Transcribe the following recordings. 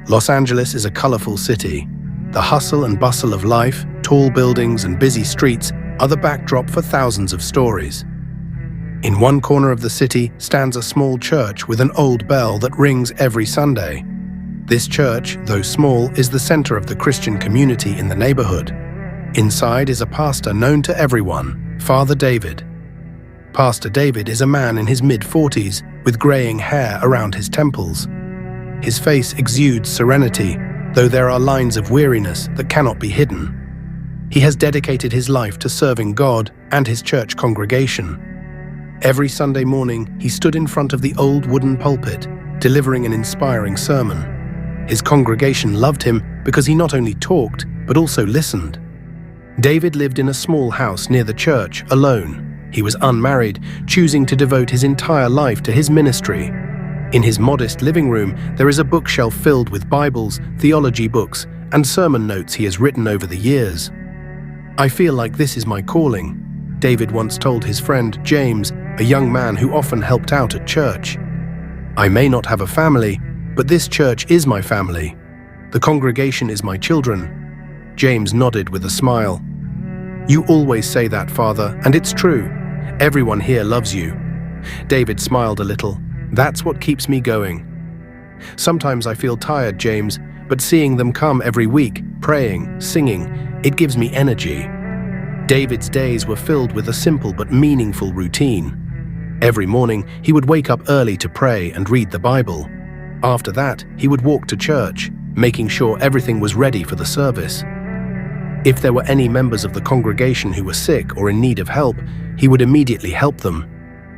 Los Angeles is a colorful city. The hustle and bustle of life, tall buildings and busy streets are the backdrop for thousands of stories. In one corner of the city stands a small church with an old bell that rings every Sunday. This church, though small, is the center of the Christian community in the neighborhood. Inside is a pastor known to everyone, Father David. Pastor David is a man in his mid-40s with graying hair around his temples. His face exudes serenity, though there are lines of weariness that cannot be hidden. He has dedicated his life to serving God and his church congregation. Every Sunday morning, he stood in front of the old wooden pulpit, delivering an inspiring sermon. His congregation loved him because he not only talked, but also listened. David lived in a small house near the church, alone. He was unmarried, choosing to devote his entire life to his ministry. In his modest living room, there is a bookshelf filled with Bibles, theology books, and sermon notes he has written over the years. "I feel like this is my calling," David once told his friend James, a young man who often helped out at church. "I may not have a family, but this church is my family. The congregation is my children." James nodded with a smile. "You always say that, Father, and it's true. Everyone here loves you." David smiled a little. "That's what keeps me going. Sometimes I feel tired, James, but seeing them come every week, praying, singing, it gives me energy." David's days were filled with a simple but meaningful routine. Every morning, he would wake up early to pray and read the Bible. After that, he would walk to church, making sure everything was ready for the service. If there were any members of the congregation who were sick or in need of help, he would immediately help them.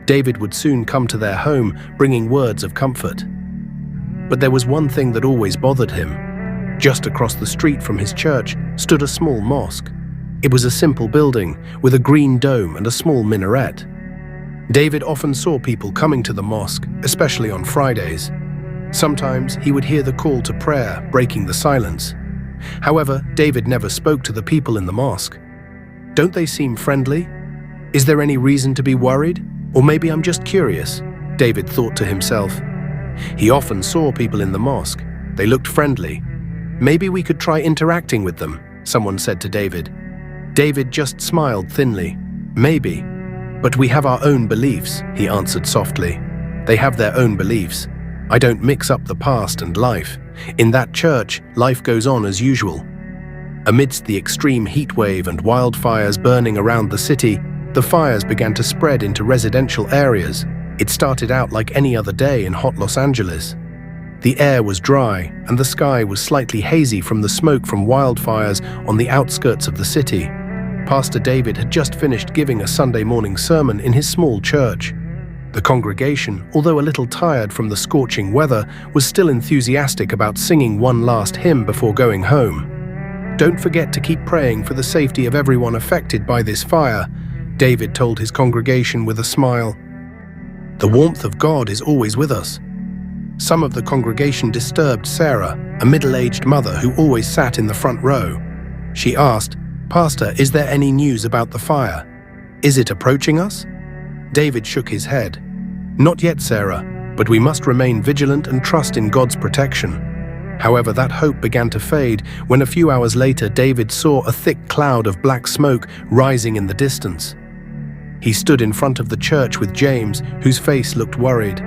David would soon come to their home, bringing words of comfort. But there was one thing that always bothered him. Just across the street from his church stood a small mosque. It was a simple building with a green dome and a small minaret. David often saw people coming to the mosque, especially on Fridays. Sometimes he would hear the call to prayer, breaking the silence. However, David never spoke to the people in the mosque. "Don't they seem friendly? Is there any reason to be worried? Or maybe I'm just curious," David thought to himself. He often saw people in the mosque. They looked friendly. "Maybe we could try interacting with them," someone said to David. David just smiled thinly. "Maybe. But we have our own beliefs," he answered softly. "They have their own beliefs. I don't mix up the past and life. In that church, life goes on as usual." Amidst the extreme heat wave and wildfires burning around the city, the fires began to spread into residential areas. It started out like any other day in hot Los Angeles. The air was dry, and the sky was slightly hazy from the smoke from wildfires on the outskirts of the city. Pastor David had just finished giving a Sunday morning sermon in his small church. The congregation, although a little tired from the scorching weather, was still enthusiastic about singing one last hymn before going home. "Don't forget to keep praying for the safety of everyone affected by this fire," David told his congregation with a smile. "The warmth of God is always with us." Some of the congregation disturbed Sarah, a middle-aged mother who always sat in the front row. She asked, "Pastor, is there any news about the fire? Is it approaching us?" David shook his head. "Not yet, Sarah, but we must remain vigilant and trust in God's protection." However, that hope began to fade when a few hours later David saw a thick cloud of black smoke rising in the distance. He stood in front of the church with James, whose face looked worried.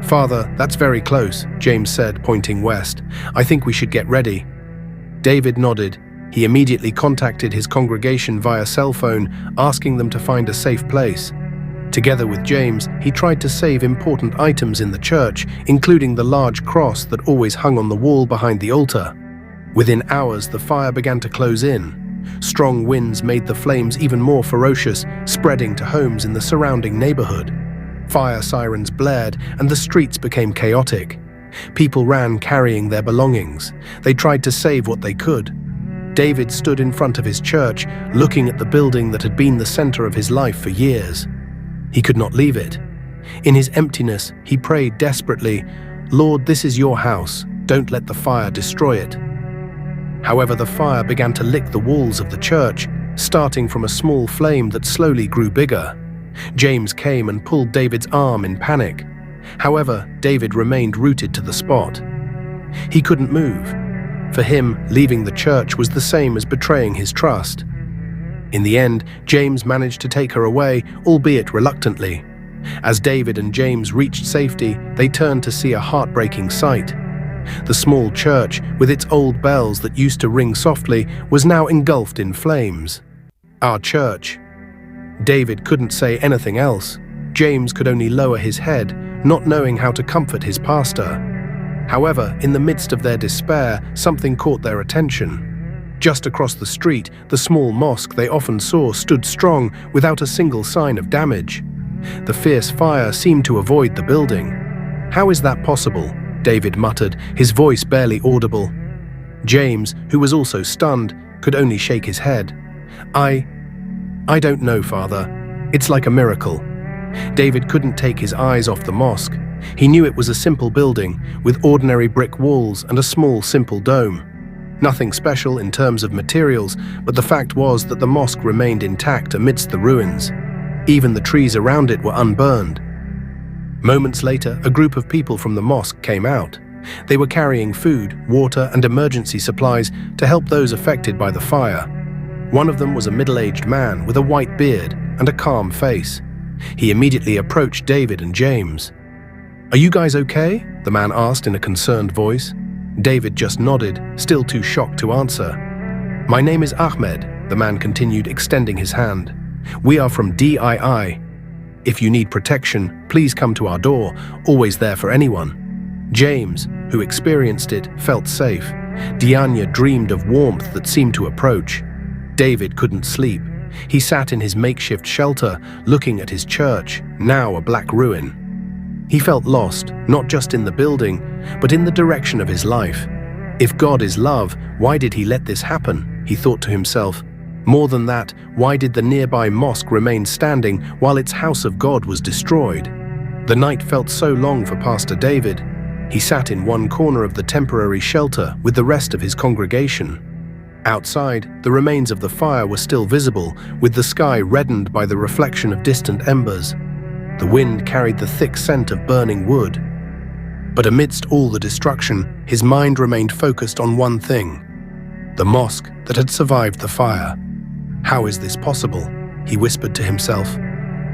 "Father, that's very close," James said, pointing west. "I think we should get ready." David nodded. He immediately contacted his congregation via cell phone, asking them to find a safe place. Together with James, he tried to save important items in the church, including the large cross that always hung on the wall behind the altar. Within hours, the fire began to close in. Strong winds made the flames even more ferocious, spreading to homes in the surrounding neighborhood. Fire sirens blared, and the streets became chaotic. People ran carrying their belongings. They tried to save what they could. David stood in front of his church, looking at the building that had been the center of his life for years. He could not leave it. In his emptiness, he prayed desperately, "Lord, this is your house. Don't let the fire destroy it." However, the fire began to lick the walls of the church, starting from a small flame that slowly grew bigger. James came and pulled David's arm in panic. However, David remained rooted to the spot. He couldn't move. For him, leaving the church was the same as betraying his trust. In the end, James managed to take her away, albeit reluctantly. As David and James reached safety, they turned to see a heartbreaking sight. The small church, with its old bells that used to ring softly, was now engulfed in flames. Our church. David couldn't say anything else. James could only lower his head, not knowing how to comfort his pastor. However, in the midst of their despair, something caught their attention. Just across the street, the small mosque they often saw stood strong without a single sign of damage. The fierce fire seemed to avoid the building. "How is that possible?" David muttered, his voice barely audible. James, who was also stunned, could only shake his head. I don't know, Father. It's like a miracle." David couldn't take his eyes off the mosque. He knew it was a simple building, with ordinary brick walls and a small, simple dome. Nothing special in terms of materials, but the fact was that the mosque remained intact amidst the ruins. Even the trees around it were unburned. Moments later, a group of people from the mosque came out. They were carrying food, water, and emergency supplies to help those affected by the fire. One of them was a middle-aged man with a white beard and a calm face. He immediately approached David and James. "Are you guys okay?" the man asked in a concerned voice. David just nodded, still too shocked to answer. "My name is Ahmed," the man continued, extending his hand. "We are from DII. If you need protection, please come to our door, always there for anyone." James, who experienced it, felt safe. Dianya dreamed of warmth that seemed to approach. David couldn't sleep. He sat in his makeshift shelter, looking at his church, now a black ruin. He felt lost, not just in the building, but in the direction of his life. If God is love, why did he let this happen? He thought to himself. More than that, why did the nearby mosque remain standing while its house of God was destroyed? The night felt so long for Pastor David. He sat in one corner of the temporary shelter with the rest of his congregation. Outside, the remains of the fire were still visible, with the sky reddened by the reflection of distant embers. The wind carried the thick scent of burning wood. But amidst all the destruction, his mind remained focused on one thing: the mosque that had survived the fire. "How is this possible?" he whispered to himself.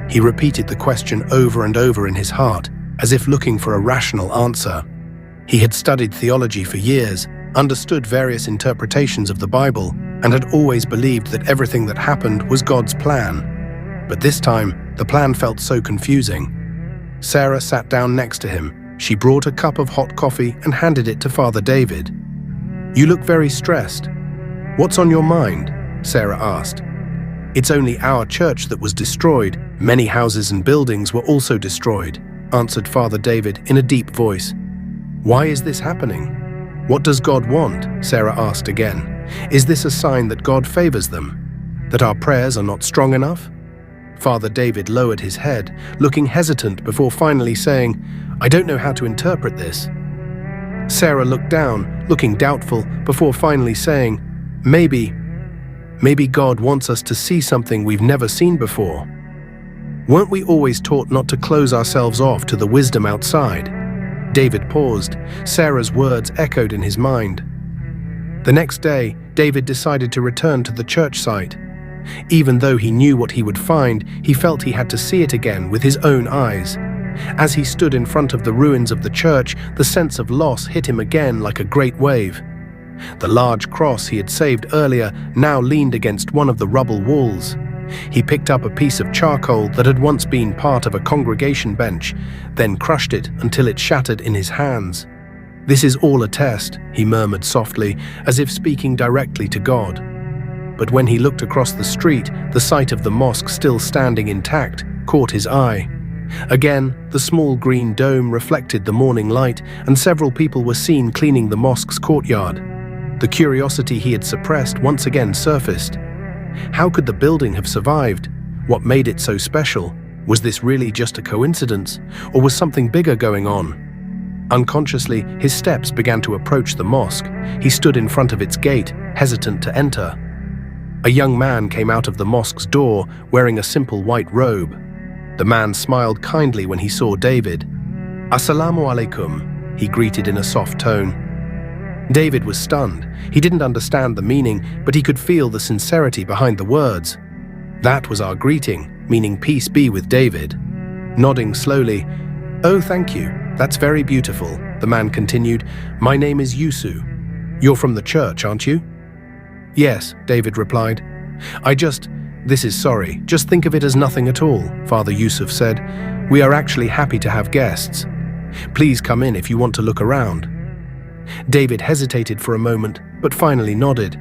He repeated the question over and over in his heart, as if looking for a rational answer. He had studied theology for years, understood various interpretations of the Bible, and had always believed that everything that happened was God's plan. But this time, the plan felt so confusing. Sarah sat down next to him. She brought a cup of hot coffee and handed it to Father David. "You look very stressed. What's on your mind?" Sarah asked. "It's only our church that was destroyed. Many houses and buildings were also destroyed," answered Father David in a deep voice. "Why is this happening? What does God want?" Sarah asked again. "Is this a sign that God favors them? That our prayers are not strong enough?" Father David lowered his head, looking hesitant before finally saying, "I don't know how to interpret this." Sarah looked down, looking doubtful, before finally saying, Maybe God wants us to see something we've never seen before. Weren't we always taught not to close ourselves off to the wisdom outside?" David paused. Sarah's words echoed in his mind. The next day, David decided to return to the church site. Even though he knew what he would find, he felt he had to see it again with his own eyes. As he stood in front of the ruins of the church, the sense of loss hit him again like a great wave. The large cross he had saved earlier now leaned against one of the rubble walls. He picked up a piece of charcoal that had once been part of a congregation bench, then crushed it until it shattered in his hands. "This is all a test," he murmured softly, as if speaking directly to God. But when he looked across the street, the sight of the mosque still standing intact caught his eye. Again, the small green dome reflected the morning light, and several people were seen cleaning the mosque's courtyard. The curiosity he had suppressed once again surfaced. How could the building have survived? What made it so special? Was this really just a coincidence, or was something bigger going on? Unconsciously, his steps began to approach the mosque. He stood in front of its gate, hesitant to enter. A young man came out of the mosque's door, wearing a simple white robe. The man smiled kindly when he saw David. "Assalamu alaikum," he greeted in a soft tone. David was stunned. He didn't understand the meaning, but he could feel the sincerity behind the words. "That was our greeting, meaning peace be with David." Nodding slowly, "Oh, thank you. That's very beautiful," the man continued. "My name is Yusu. You're from the church, aren't you?" "Yes," David replied. This is sorry. Just think of it as nothing at all," Father Yusuf said. "We are actually happy to have guests. Please come in if you want to look around." David hesitated for a moment, but finally nodded.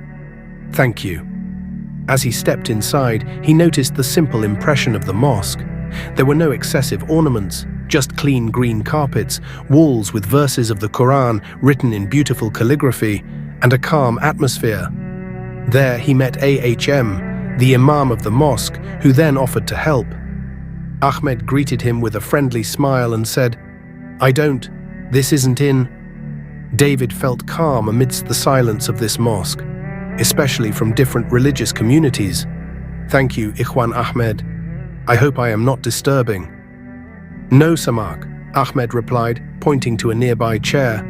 "Thank you." As he stepped inside, he noticed the simple impression of the mosque. There were no excessive ornaments, just clean green carpets, walls with verses of the Quran written in beautiful calligraphy, and a calm atmosphere. There he met Ahm, the imam of the mosque, who then offered to help. Ahmed greeted him with a friendly smile and said, "This isn't in." David felt calm amidst the silence of this mosque, especially from different religious communities. "Thank you, Ikhwan Ahmed. I hope I am not disturbing." "No, Samak," Ahmed replied, pointing to a nearby chair.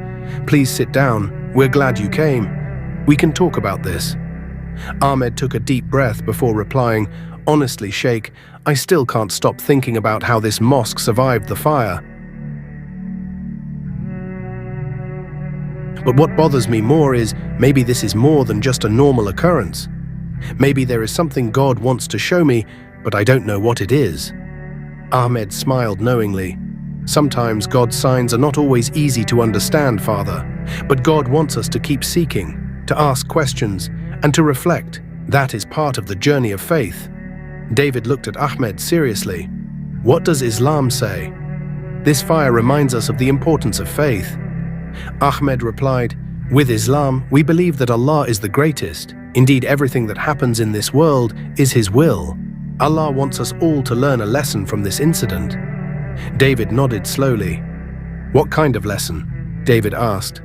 "Please sit down. We're glad you came. We can talk about this." Ahmed took a deep breath before replying, "Honestly, Sheikh, I still can't stop thinking about how this mosque survived the fire. But what bothers me more is maybe this is more than just a normal occurrence. Maybe there is something God wants to show me, but I don't know what it is." Ahmed smiled knowingly. "Sometimes God's signs are not always easy to understand, Father, but God wants us to keep seeking, to ask questions, and to reflect. That is part of the journey of faith." David looked at Ahmed seriously. "What does Islam say?" "This fire reminds us of the importance of faith." Ahmed replied, "With Islam, we believe that Allah is the greatest. Indeed, everything that happens in this world is His will. Allah wants us all to learn a lesson from this incident." David nodded slowly. "What kind of lesson?" David asked.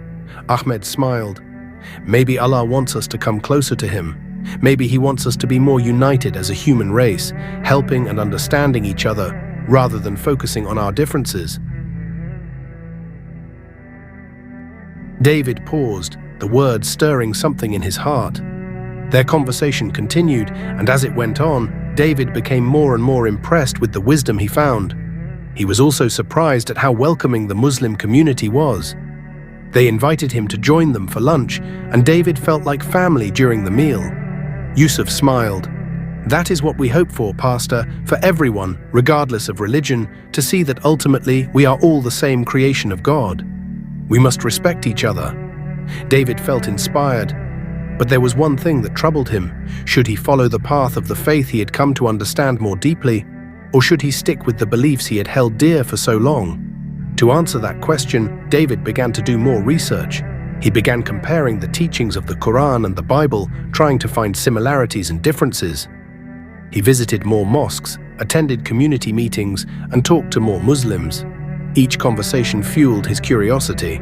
Ahmed smiled. "Maybe Allah wants us to come closer to Him. Maybe He wants us to be more united as a human race, helping and understanding each other, rather than focusing on our differences." David paused, the words stirring something in his heart. Their conversation continued, and as it went on, David became more and more impressed with the wisdom he found. He was also surprised at how welcoming the Muslim community was. They invited him to join them for lunch, and David felt like family during the meal. Yusuf smiled. "That is what we hope for, Pastor, for everyone, regardless of religion, to see that ultimately we are all the same creation of God. We must respect each other." David felt inspired, but there was one thing that troubled him. Should he follow the path of the faith he had come to understand more deeply, or should he stick with the beliefs he had held dear for so long? To answer that question, David began to do more research. He began comparing the teachings of the Quran and the Bible, trying to find similarities and differences. He visited more mosques, attended community meetings, and talked to more Muslims. Each conversation fueled his curiosity.